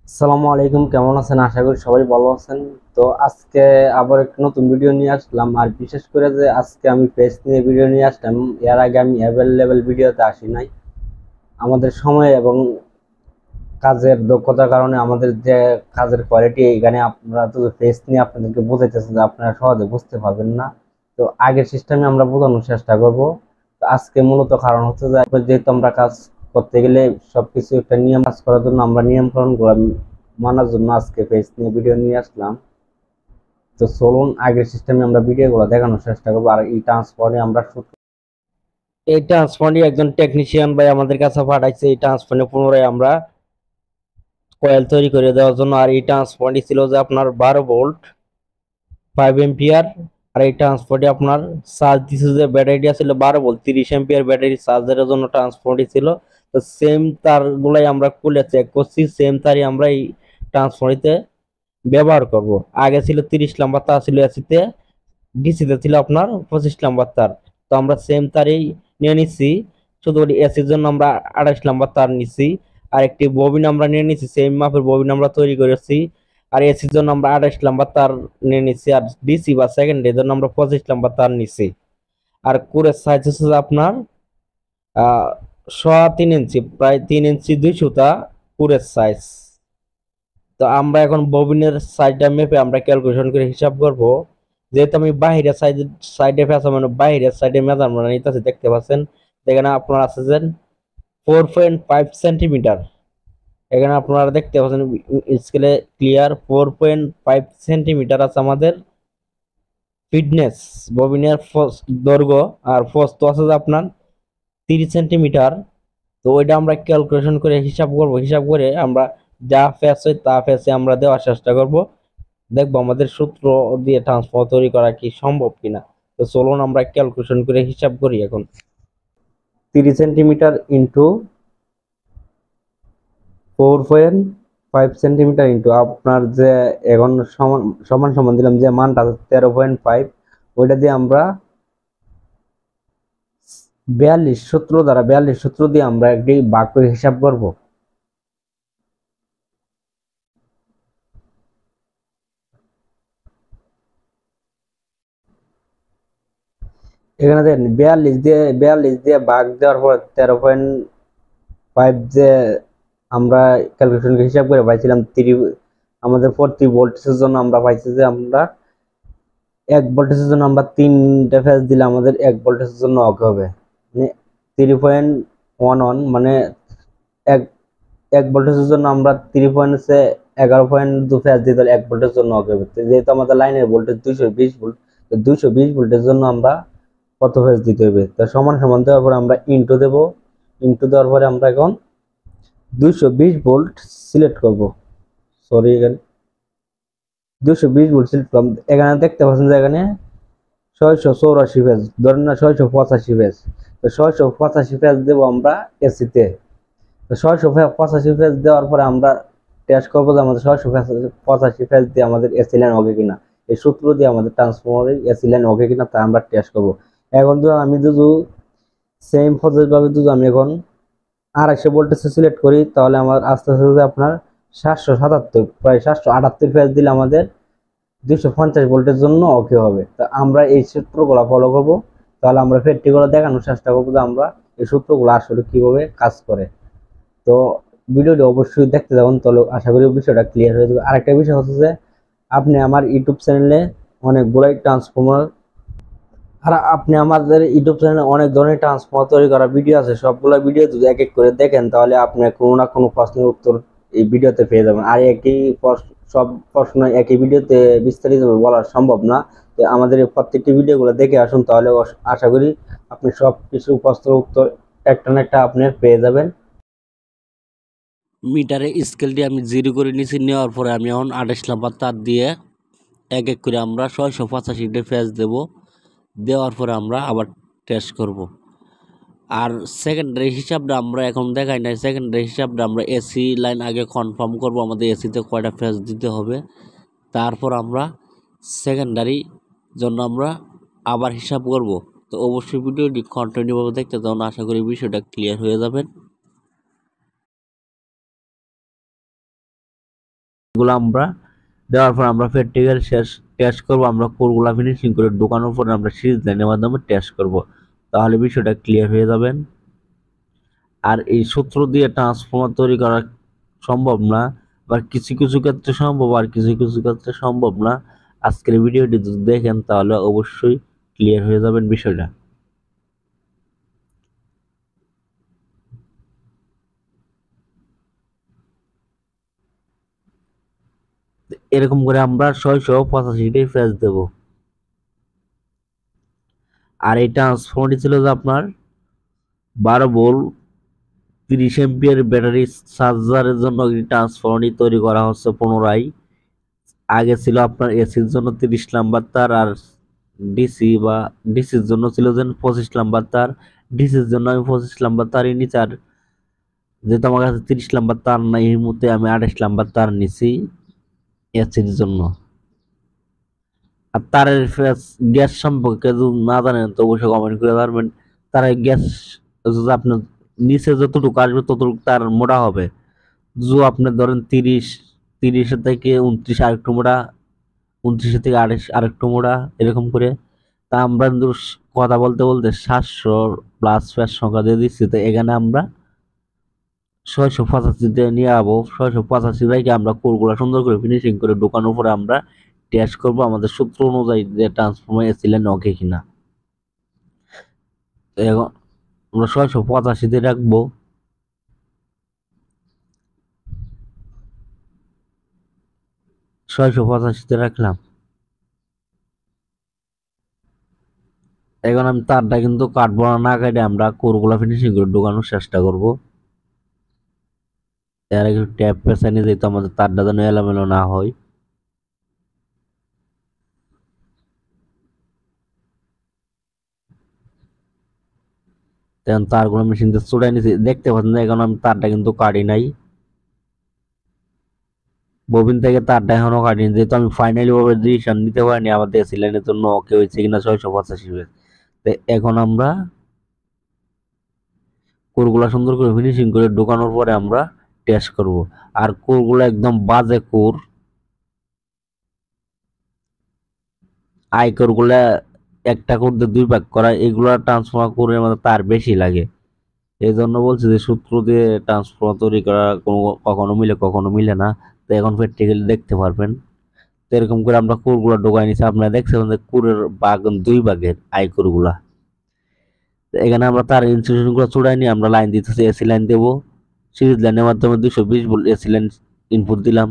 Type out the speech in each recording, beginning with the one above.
আসসালামু আলাইকুম, কেমন আছেন? আশা করি সবাই ভালো আছেন। তো আজকে আবার একটা নতুন ভিডিও নিয়ে আসলাম। আর বিশেষ করে যে আজকে আমি পেজ নিয়ে ভিডিও নিয়ে আসলাম, এর আগে আমি অ্যাভেলেবেল ভিডিওতে আসি নাই। আমাদের সময় এবং কাজের দক্ষতার কারণে আমাদের যে কাজের কোয়ালিটি, এখানে আপনারা তো পেজ নিয়ে আপনাদেরকে বোঝাইতেছে যে আপনারা সহজে বুঝতে পারবেন না। তো আগের সিস্টেমে আমরা বোঝানোর চেষ্টা করব। তো আজকে মূলত কারণ হচ্ছে যে যেহেতু আমরা কাজ করতে গেলে সবকিছু একটা নিয়ম, কাজ করার জন্য আমরা নিয়মকরণ মানার জন্য আজকে পেজ নিয়ে ভিডিও নিয়ে আসলাম। তো চলুন আগের সিস্টেমে আমরা ভিডিওগুলো দেখানোর চেষ্টা করবো। আর এই ট্রান্সফারে আমরা এই ট্রান্সফারটি একজন টেকনিশিয়ান ভাই আমাদের কাছে পাঠাইছে। এই ট্রান্সফারে পুনরায় আমরা কয়েল তৈরি করে দেওয়ার জন্য। আর এই ট্রান্সফারটি ছিল যে আপনার 12 ভোল্ট 5 এম্পিয়ার। আর এই ট্রান্সফারটি আপনার চার্জ দিচ্ছে যে ব্যাটারিটা ছিল 12 ভোল্ট 30 এম্পিয়ার ব্যাটারি চার্জের জন্য ট্রান্সফারটি ছিল। তো সেম তারগুলাই আমরা খুলে চেক করছি, সেম তারই আমরা এই ট্রান্সফারটিতে ব্যবহার করব। আগে ছিল 30 নাম্বার তার ছিল এসিতে, ডিসিতে ছিল আপনার 25 নাম্বার তার। তো আমরা সেম তারই নিয়ে নিচ্ছি, শুধু এসির জন্য আমরা 28 নাম্বার তার নিচ্ছি। আর একটি ববিন আমরা নিয়ে নিচ্ছি, সেম মাপের ববিন আমরা তৈরি করেছি। আর এসির জন্য আমরা 28 নাম্বার তার নিয়ে নিচ্ছি। আর ডিসি বা সেকেন্ডের জন্য আমরা 25 নাম্বার তার নিচ্ছি। আর কুরের সাইজ হচ্ছে আপনার 3.5 ইঞ্চি, প্রায় 3 ইঞ্চি 2 সুতা কুরের সাইজ। তো আমরা এখন ববিনের সাইডটা মেপে আমরা ক্যালকুলেশন করে হিসাব করব। যেহেতু আমি বাইরের সাইডে ফেসা মানে বাইরের সাইডে মেজারমেন্ট নিতেছি, দেখতে পাচ্ছেন এখানে আপনার আছে যে 4.5 সেন্টিমিটার। এখানে আপনারা দেখতে পাচ্ছেন স্কেলে ক্লিয়ার 4.5 সেন্টিমিটার আছে আমাদের ফিটনেস ববিনের দৈর্ঘ্য। আর প্রস্থ আছে যে আপনার 30 সেন্টিমিটার। তো ওইটা আমরা ক্যালকুলেশন করে হিসাব করব, হিসাব করে আমরা যা ফেস হয় তা ফেসে আমরা দেওয়ার চেষ্টা করব। দেখবো আমাদের সূত্র দিয়ে ট্রান্সফর্মার তৈরি করা কি সম্ভব কিনা। তো চলুন আমরা ক্যালকুলেশন করে হিসাব করি এখন। 30 সেন্টিমিটার ইন্টু 4.5 সেন্টিমিটার ইন্টু আপনার যে এখন সমান সমান সমান দিলাম যে মানটা 13.5, ওইটা দিয়ে আমরা 42 সূত্র দিয়ে আমরা একটি ভাগ করে হিসাব করব। এখানে দেখেন 42 দিয়ে ভাগ দেওয়ার পর 13.5 যে আমরা ক্যালকুলেশন হিসাব করে পাইছিলাম আমাদের প্রতি ভোল্টেজের জন্য আমরা পাইছি যে আমরা 1 ভোল্টেজের জন্য আমরা 3টা ফেজ দিলে আমাদের 1 ভোল্টেজের জন্য ওকে হবে, মানে 3.11, মানে এক 1 ভোল্টেজের জন্য আমরা 11.2 ফেজ দিতে 1 ভোল্টের জন্য ওকে হবে। যেহেতু আমাদের লাইনের ভোল্টেজ 220 ভোল্ট, তো 220 ভোল্টের জন্য আমরা কত ফেজ দিতে হবে, তো সমান সমান দেওয়ার পরে আমরা ইন্টু দেব। ইন্টু দেওয়ার পরে আমরা এখন 220 ভোল্ট সিলেক্ট করব। সরি, এখানে 220 ভোল্ট সিলেক্ট করলাম। এখানে দেখতে পাচ্ছেন যে এখানে 684 পেজ, ধরেন না 685 পেজ। তো 685 পেজ দেবো আমরা এসিতে। তো 685 পেজ দেওয়ার পরে আমরা টেস্ট করবো যে আমাদের 685 পেজ দিয়ে আমাদের এসি লাইন ওকে কিনা। এই সূত্র দিয়ে আমাদের ট্রান্সফরমারের এসি লাইন ওকে কিনা তা আমরা টেস্ট করবো। এখন তো আমি যদি সেম প্রসেস ভাবে যদি আমি এখন 250 ভোল্টেজ সিলেক্ট করি, তাহলে আমার আস্তে আস্তে আপনার 777 প্রায় 778 পেজ দিলে আমাদের 250 ভোল্টের জন্য ওকে হবে। তা আমরা এই সূত্রগুলো ফলো করব, তাহলে আমরা প্র্যাকটিক্যালি দেখানোর চেষ্টা করবো যে আমরা এই সূত্রগুলো আসলে কিভাবে কাজ করে। তো ভিডিওটি অবশ্যই দেখতে যাবেন, তাহলে আশা করি বিষয়টা ক্লিয়ার হয়ে যাবে। আরেকটা বিষয় হচ্ছে যে আপনি আমার ইউটিউব চ্যানেলে অনেকগুলাই ট্রান্সফর্মার, আর আপনি আমাদের ইউটিউব চ্যানেলে অনেক ধরনের ট্রান্সফর্মার তৈরি করা ভিডিও আছে, সবগুলো ভিডিও যদি এক এক করে দেখেন তাহলে আপনি কোনো না কোনো প্রশ্নের উত্তর এই ভিডিওতে পেয়ে যাবেন। আর সব প্রশ্ন একই ভিডিওতে বিস্তারিত বলা সম্ভব না। তো আমাদের এই প্রত্যেকটি ভিডিওগুলো দেখে আসুন, তাহলে আশা করি আপনি সব কিছু প্রশ্নের উত্তর একটা না একটা আপনি পেয়ে যাবেন। মিটারে স্কেলটি আমি 0 করে নিচে নেওয়ার পরে আমি এখন 28 নাম্বার তার দিয়ে এক এক করে আমরা 685 ফেজ দেব। দেওয়ার পরে আমরা আবার টেস্ট করব। আর সেকেন্ডারি হিসাবটা আমরা এখন দেখাই নাই। সেকেন্ডারি হিসাবটা আমরা এসি লাইন আগে কনফার্ম করব, আমাদের এসিতে কয়টা ফেজ দিতে হবে। তারপর আমরা সেকেন্ডারি জন্য আমরা আবার হিসাব করব। তো অবশ্যই ভিডিওটি কন্টিনিউভাবে দেখতে তখন আশা করি বিষয়টা ক্লিয়ার হয়ে যাবেন। এগুলো আমরা দেওয়ার পর আমরা প্র্যাকটিক্যাল শেষ টেস্ট করব। আমরা কোরগুলা ফিনিশিং করে ঢোকানোর পর আমরা সিরিজ লাইনের মাধ্যমে টেস্ট করব, তাহলে বিষয়টা ক্লিয়ার হয়ে যাবেন। আর এই সূত্র দিয়ে ট্রান্সফর্মার তৈরি করা সম্ভব না, আবার কিছু কিছু ক্ষেত্রে সম্ভব আর কিছু কিছু ক্ষেত্রে সম্ভব না। আজকের ভিডিওটি যদি দেখেন তাহলে অবশ্যই ক্লিয়ার হয়ে যাবেন বিষয়টা। এরকম করে আমরা 685টি ফেজ দেব। আর এই ট্রান্সফর্মারটি ছিল যে আপনার 12 ভোল্ট 30 এম্পিয়ার ব্যাটারি চার্জারের জন্য এই ট্রান্সফর্মারটি তৈরি করা হচ্ছে পুনরায়। আগে ছিল আপনার এসির জন্য 30 নাম্বার তার, আর ডিসির জন্য ছিল যে 25 নাম্বার তার। ডিসির জন্য আমি 25 নাম্বার তারই নিচ্ছি, আর যেহেতু আমার কাছে 30 নাম্বার তার নাই এই মুহূর্তে আমি 28 নাম্বার তার নিছি এসির জন্য। আর তারের গ্যাস সম্পর্কে যদি না জানেন তো অবশ্যই কমেন্ট করে জানবেন। তারের গ্যাস যদি আপনার নিচে যতটুকু আসবে ততটুকু তার মোটা হবে। যদি আপনি ধরেন 30 থেকে 29 আরেকটু মোটা, 29 থেকে 28 আরেকটু মোটা, এরকম করে। তা আমরা কিন্তু কথা বলতে বলতে 700 প্লাস ফেজ সংখ্যা দিয়ে দিচ্ছি। তো এখানে আমরা 685 দিয়ে নিয়ে যাবো। 685 রেখে আমরা কোরগুলা সুন্দর করে ফিনিশিং করে ঢোকানোর পরে আমরা টেস্ট করব আমাদের সূত্র অনুযায়ী যে ট্রান্সফর্মার এসিলেন ওকে কিনা। তো এখন আমরা 685 দিয়ে রাখবো। ছয়শো পঁচাশিতে রাখলাম। এখন আমি তারটা কিন্তু কাটবো না কেটে আমরা কোরগুলা ফিনিশিং করে ঢোকানোর চেষ্টা করবো। এর আগে ট্যাপ পেছাই নিয়ে যেহেতু আমাদের তারটা যেন এলোমেলো না হয়। তখন তারগুলো মেশিন দিয়ে চুড়াই নিয়েছি, দেখতে পাচ্ছেন। এখন আমি তারটা কিন্তু কাটি নাই, ববিন থেকে তারটা এখনো কাটিনি, যেহেতু আমি ফাইনালি ভাবে ডিসিশন নিতে পারিনি আমাদের সিলিন্ডারের জন্য ওকে হয়েছে কিনা 685। তো এখন আমরা কোরগুলা সুন্দর করে ফিনিশিং করে ঢোকানোর পরে আমরা টেস্ট করব। আর কোরগুলো একদম বাজে কোর, আই কোরগুলা একটা কোর দিয়ে 2 ভাগ করা, এগুলা ট্রান্সফার কোরের মধ্যে তার বেশি লাগে। এই জন্য বলছি যে সূত্র দিয়ে ট্রান্সফার তৈরি করা কখনো মিলে না। তো এখন প্র্যাকটিক্যালি দেখতে পারবেন। তো এরকম করে আমরা কোরগুলা ঢোকাই নিচ্ছি। আপনারা দেখছেন যে কোরের ভাগ 2 ভাগের আই কোরগুলা। তো এখানে আমরা তার ইনসুলেশন গুলো চুড়াই নিয়ে আমরা লাইন দিতেছি, এসি লাইন দেবো। সিরিজ লাইনের মাধ্যমে 220 ভোল্ট এসি লাইন ইনপুট দিলাম।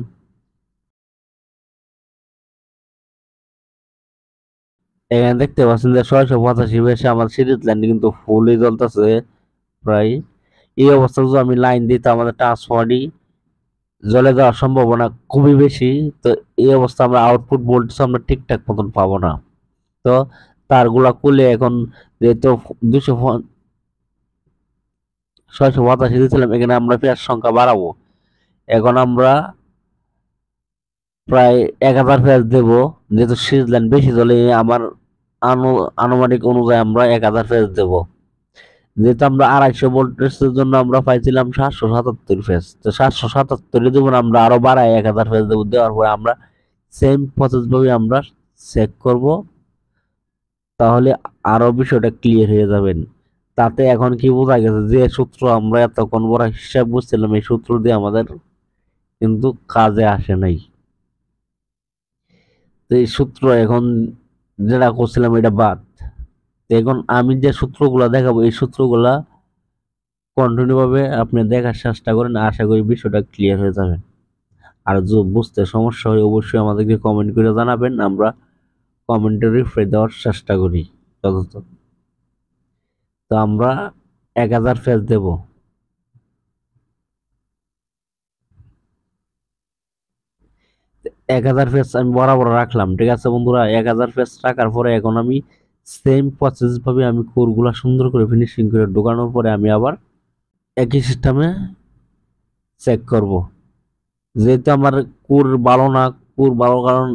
এখানে দেখতে পাচ্ছেন যে 685 বেশি আমার সিরিজ লাইন কিন্তু ফুলই জ্বলতেছে প্রায়। এই অবস্থা যদি আমি লাইন দিই তো আমাদের ট্রান্সফরমারটি জ্বলে যাওয়ার সম্ভাবনা খুবই বেশি। তো এই অবস্থা আমরা আউটপুট ভোল্টেজ আমরা ঠিকঠাক মতন পাবো না। তো তারগুলা খুলে এখন যেহেতু 685 দিয়েছিলাম, এখানে আমরা পেঁয়াজ সংখ্যা বাড়াবো। এখন আমরা প্রায় 1000 পেঁয়াজ দেবো, যেহেতু সিরিজ লাইন বেশি জ্বলে আমার আনুমানিক অনুযায়ী আমরা 1000 পেঁয়াজ দেবো। যেহেতু আমরা 250 ভোল্টেজের জন্য আমরা পাইছিলাম 777 ফেজ, তো 777 দেবো না, আমরা আরো বাড়াই 1000 ফেজ দেবো। দেওয়ার পরে আমরা সেম প্রসেস ভাবে আমরা চেক করব, তাহলে আরো বিষয়টা ক্লিয়ার হয়ে যাবেন। তাতে এখন কি বোঝা গেছে যে সূত্র আমরা এতক্ষণ বড় হিসাব বুঝছিলাম এই সূত্র দিয়ে আমাদের কিন্তু কাজে আসে নাই। তো এই সূত্র এখন যেটা করছিলাম এটা বাদ। এখন আমি যে সূত্রগুলা দেখাবো এই সূত্রগুলা কন্টিনিউ ভাবে আপনি দেখার চেষ্টা করেন, আশা করি বিষয়টা ক্লিয়ার হয়ে যাবে। আর যদি বুঝতে সমস্যা হয় অবশ্যই আমাদেরকে কমেন্ট করে জানাবেন, আমরা কমেন্টে রিপ্লাই দেওয়ার চেষ্টা করি যথাযথ। তো আমরা 1000 পেজ দেব। 1000 পেজ আমি বরাবর রাখলাম, ঠিক আছে বন্ধুরা। 1000 পেজ রাখার পরে এখন আমি সেম প্রসেস ভাবে আমি কোরগুলা সুন্দর করে ফিনিশিং করে ঢোকানোর পরে আমি আবার একই সিস্টেমে চেক করব। যেহেতু আমার কোর ভালো না, কোর ভালো কারণ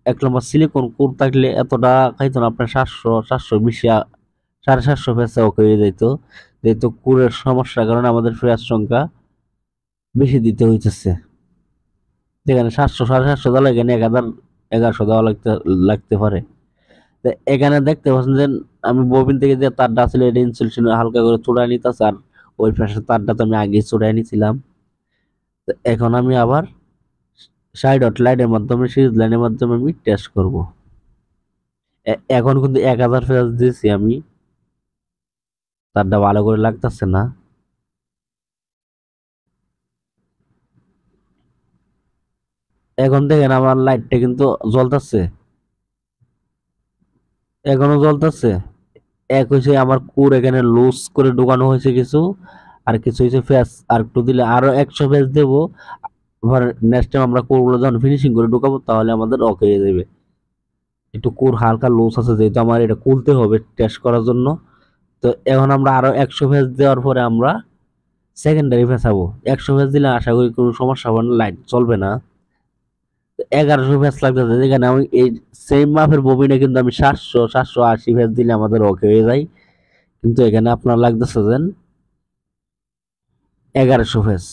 1 নম্বর সিলিকন কোর থাকলে এতটা খাইতো না, আপনার 720 750 পেঁচা ওকে হয়ে যেত। যেহেতু কোরের সমস্যার কারণে আমাদের ফেরার সংখ্যা বেশি দিতে হইতেছে। যেখানে 700 750 দেওয়া লাগে, এখানে 1000 1100 দেওয়া লাগতে পারে। তো এখানে দেখতে পাচ্ছেন যে আমি ববিন থেকে যে তারটা আসলে এটা ইনসুলেশন হালকা করে চুড়াই নিতেছে, আর ওই পাশের তারটা তো আমি আগে চুড়াই নিছিলাম। তো এখন আমি আবার সাইড ডট লাইনের মাধ্যমে সিরিজ লাইনের মাধ্যমে আমি টেস্ট করব। এখন কিন্তু 1000 ফেজ দিয়েছি আমি, তারটা ভালো করে লাগতেছে না। এখন দেখেন আমার লাইটটা কিন্তু জ্বলতেছে, এখনো জ্বলতেছে। এক হয়েছে আমার কুর এখানে লুজ করে ঢুকানো হয়েছে কিছু, আর কিছু হয়েছে ফেস আর একটু দিলে আরো 100 ফেস দেবো। আবার নেক্সট টাইম আমরা কোরগুলো যখন ফিনিশিং করে ঢুকাবো তাহলে আমাদের ওকে হয়ে যাবে। একটু কোর হালকা লুজ আছে, যেহেতু আমার এটা খুলতে হবে টেস্ট করার জন্য। তো এখন আমরা আরো 100 ফেস দেওয়ার পরে আমরা সেকেন্ডারি ফেসাবো। 100 ফেস দিলে আশা করি কোনো সমস্যা হবে না, লাইট চলবে না। 1100 ফেস লাগতেছে, যেখানে আমি এই সেম মাপের ববিনে কিন্তু আমি 780 ফেস দিলে আমাদের ওকে হয়ে যায়। কিন্তু এখানে আপনার লাগতেছে যেন 1100 ফেস।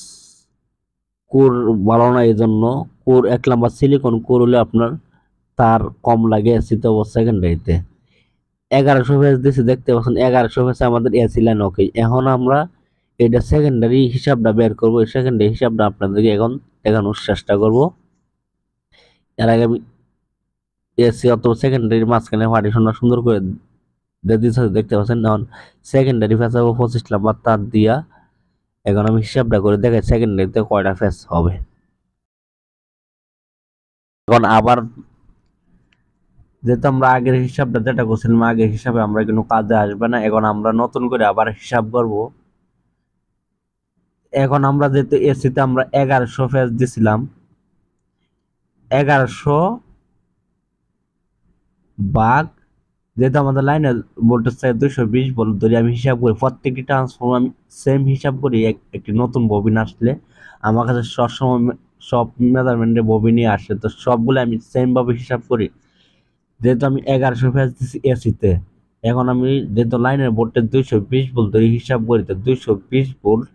কোর ভালো না, এই জন্য কোর 1 নাম্বার সিলিকন কোর হলে আপনার তার কম লাগে এসিতে ও সেকেন্ডারিতে। 1100 ফেস দিয়েছি, দেখতে পাচ্ছেন 1100 ফেসে আমাদের এসি লাইন ওকে। এখন আমরা এটা সেকেন্ডারি হিসাবটা বের করবো, এই সেকেন্ডারি হিসাবটা আপনাদেরকে এখন দেখানোর চেষ্টা করব। এর আগে আমি এসি অথবা সেকেন্ডারির মাঝখানে পার্টিশনটা সুন্দর করে দেখতে পাচ্ছেন। এখন সেকেন্ডারি ফেস হবে 25 নাম্বার তার দিয়া। এখন আমি হিসাবটা করে দেখাই সেকেন্ডারিতে কয়টা ফেস হবে। এখন আবার যেহেতু আমরা আগের হিসাবটা যেটা করছিলাম, আগের হিসাবে আমরা কিন্তু কাজে আসবে না, এখন আমরা নতুন করে আবার হিসাব করব। এখন আমরা যেহেতু এসিতে আমরা 1100 ফেজ দিছিলাম, 1100 ভাগ যেহেতু আমাদের লাইনের ভোল্টেজ চাই 220 ভোল্ট ধরে আমি হিসাব করি, প্রত্যেকটি ট্রান্সফর্মার আমি সেম হিসাব করি। একটি নতুন ববিন আসলে আমার কাছে সবসময় সব মেজারমেন্টের ববিনই আসে, তো সবগুলো আমি সেম ভাবে হিসাব করি। যেহেতু আমি 1100 ফেজ দিচ্ছি এসিতে, এখন আমি যেহেতু লাইনের ভোল্টেজ 220 ভোল্ট ধরে হিসাব করি, তো 220 ভোল্ট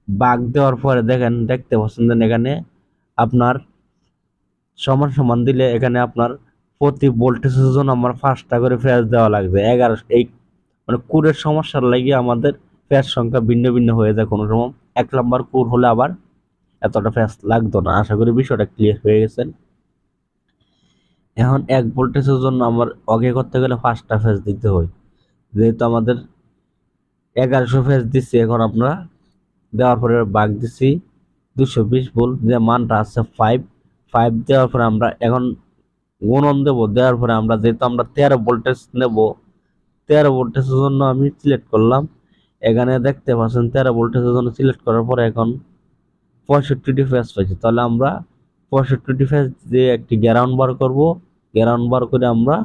ভাগ দেওয়ার পরে দেখতে পাচ্ছেন এখানে আপনার সমান সমান দিলে এখানে আপনার প্রতি ভোল্টেজের জন্য আমার 5টা করে ফেজ দেওয়া লাগবে। 1100 এই মানে কুরের সমস্যার লাগে আমাদের ফেজ সংখ্যা ভিন্ন ভিন্ন হয়ে যায় কোনো সময়। 1 নাম্বার কুর হলে আবার এতটা ফেজ লাগতো না। আশা করি বিষয়টা ক্লিয়ার হয়ে গেছেন। এখন 1 ভোল্টেজের জন্য আমার অগে করতে গেলে 5টা ফেজ দিতে হয়, যেহেতু আমাদের 1100 ফেজ দিচ্ছি। এখন আমরা দেওয়ার পরে ভাগ দিচ্ছি 220 ভোল্ট, যে মানটা আছে 5 দেওয়ার পরে আমরা এখন গুণন দেবো। দেওয়ার পরে আমরা যেহেতু আমরা 13 ভোল্টেজ নেব, 13 ভোল্টেজের জন্য আমি সিলেক্ট করলাম। এখানে দেখতে পাচ্ছেন 13 ভোল্টেজের জন্য সিলেক্ট করার পরে এখন 65টি ফেজ পাইছি। তাহলে আমরা 65টি ফেজ দিয়ে একটি গ্রাউন্ড বার করব। গ্রাউন্ড বার করে আমরা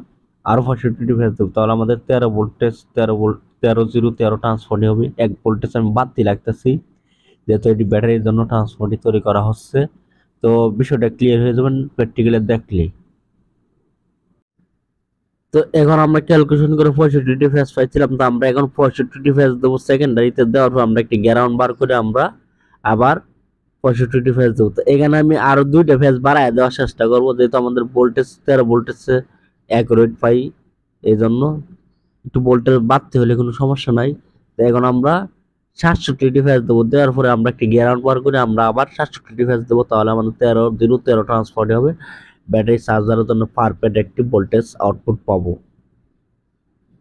আরো 65টি ফেজ দেবো, তাহলে আমাদের 13 ভোল্টেজ 13 ভোল্ট 13 ট্রান্সফার হবে। 1 ভোল্টেজ আমি বাড়তি লাগতেছি, যেহেতু এটি ব্যাটারির জন্য ট্রান্সফারটি তৈরি করা হচ্ছে। তো বিষয়টা ক্লিয়ার হয়ে যাবেন প্র্যাকটিক্যালি দেখলে। তো এখন আমরা ক্যালকুলেশন করে 65টি ফেজ পাইছিলাম, তো আমরা এখন 65টি ফেজ দেবো সেকেন্ডারিতে। দেওয়ার পর আমরা একটি গ্রাউন্ড বার করে আমরা আবার 65টি ফেজ দেবো। তো এখানে আমি আরো 2টা ফেজ বাড়ায় দেওয়ার চেষ্টা করবো, যেহেতু আমাদের ভোল্টেজ 13 ভোল্টেজে অ্যাকুরেট পাই, এই জন্য একটু ভোল্টেজ বাড়তে হলে কোনো সমস্যা নাই। তো এখন আমরা 67টি ফেজ দেবো। দেওয়ার পরে আমরা একটি গ্রাউন্ড বার করে আমরা আবার 67টি ফেজ দেবো, তাহলে আমাদের 13 ট্রান্সফার হবে। ব্যাটারি চার্জারের জন্য পারফেক্ট একটি ভোল্টেজ আউটপুট পাবো।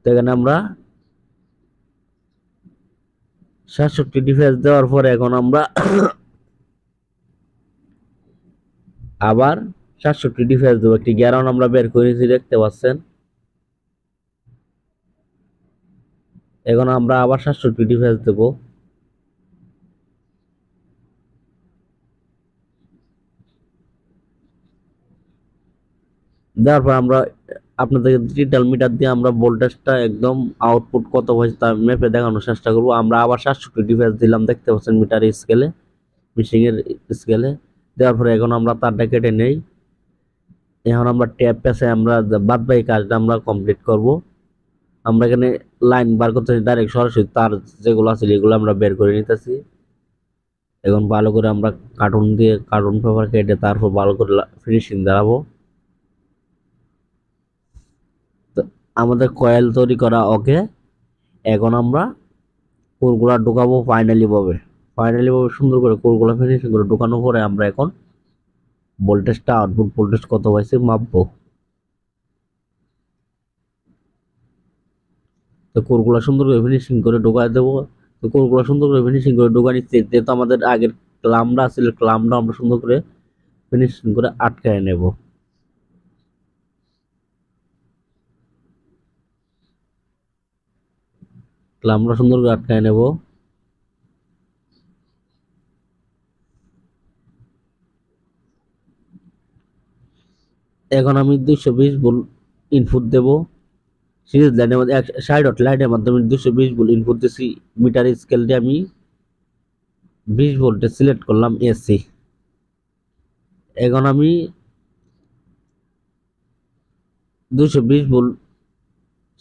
তো এখানে আমরা 67টি ফেজ দেওয়ার পরে এখন আমরা আবার 67টি ফেজ দেবো। একটি গ্রাউন্ড আমরা বের করেছি, দেখতে পাচ্ছেন। এখন আমরা আবার 67টি ফেজ দেবো। দেওয়ার পর আমরা আপনাদের ডিজিটাল মিটার দিয়ে আমরা ভোল্টেজটা একদম আউটপুট কত হয়েছে তা মেপে দেখানোর চেষ্টা করবো। আমরা আবার 67টি ফেজ দিলাম, দেখতে পাচ্ছেন মিটার স্কেলে, মিশিংয়ের স্কেলে। দেওয়ার পরে এখন আমরা তারটা কেটে নেই। এখন আমরা ট্যাপ পেছে আমরা বাদ বাকি কাজটা আমরা কমপ্লিট করব। আমরা এখানে লাইন বার করতেছি, ডাইরেক্ট সরাসরি তার যেগুলো আছে এগুলো আমরা বের করে নিতেছি। এখন ভালো করে আমরা কার্টুন পেপার কেটে তারপর ভালো করে ফিনিশিং দেওয়াবো। তো আমাদের কয়েল তৈরি করা ওকে। এখন আমরা কোরগুলা ঢুকাবো ফাইনালি ভাবে সুন্দর করে কোরগুলা ফিনিশিং করে ঢুকানোর পরে আমরা এখন ভোল্টেজটা আউটপুট ভোল্টেজ কত পাইছে মাপবো। তো কোরগুলা সুন্দর করে ফিনিশিং করে ঢুকাই দেবো। তো কোরগুলা সুন্দর করে ফিনিশিং করে ঢুকাই নিচ্ছি, যেহেতু আমাদের আগের ক্লামটা ছিল, ক্লামটা আমরা সুন্দর করে ফিনিশিং করে আটকায় নেব। ক্লামটা সুন্দর করে আটকায় নেব। এখন আমি 220 ভোল্ট ইনপুট দেব। সিরিজ লাইনের মধ্যে 60 লাইনের মাধ্যমে 220 ভোল্ট ইনপুট দিচ্ছি। মিটার স্কেলটি আমি 20 ভোল্টে সিলেক্ট করলাম এসি। এখন আমি 220 ভোল্ট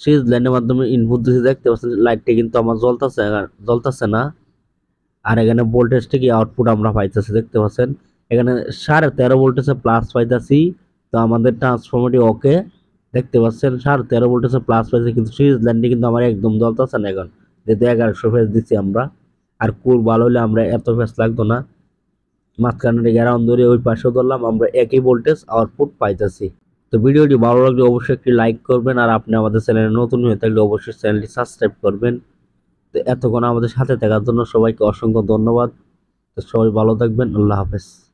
সিরিজ লাইনের মাধ্যমে ইনপুট দিচ্ছি। দেখতে পাচ্ছেন লাইটটা কিন্তু আমার জ্বলতেছে না। আর এখানে ভোল্টেজটা কি আউটপুট আমরা পাইতেছি, দেখতে পাচ্ছেন এখানে 13.5 ভোল্টেজে প্লাস পাইতেছি। তো আমাদের ট্রান্সফরমারটি ওকে, দেখতে পাচ্ছেন 13.5 ভোল্টেজে প্লাস পাইছে, কিন্তু সিরিজ লাইনটি কিন্তু আমার একদম জ্বলতেছে না এখন, যেহেতু 1100 ফেজ দিচ্ছি আমরা। আর কুল ভালো হলে আমরা এত ফেজ লাগতো না। মাঝখানে গ্যারাউন্ড ধরে ওই পাশেও ধরলাম, আমরা একই ভোল্টেজ আউটপুট পাইতেছি। তো ভিডিওটি ভালো লাগলে অবশ্যই একটি লাইক করবেন, আর আপনি আমাদের চ্যানেলে নতুন হয়ে থাকলে অবশ্যই চ্যানেলটি সাবস্ক্রাইব করবেন। তো এতক্ষণ আমাদের সাথে থাকার জন্য সবাইকে অসংখ্য ধন্যবাদ। তো সবাই ভালো থাকবেন। আল্লাহ হাফেজ।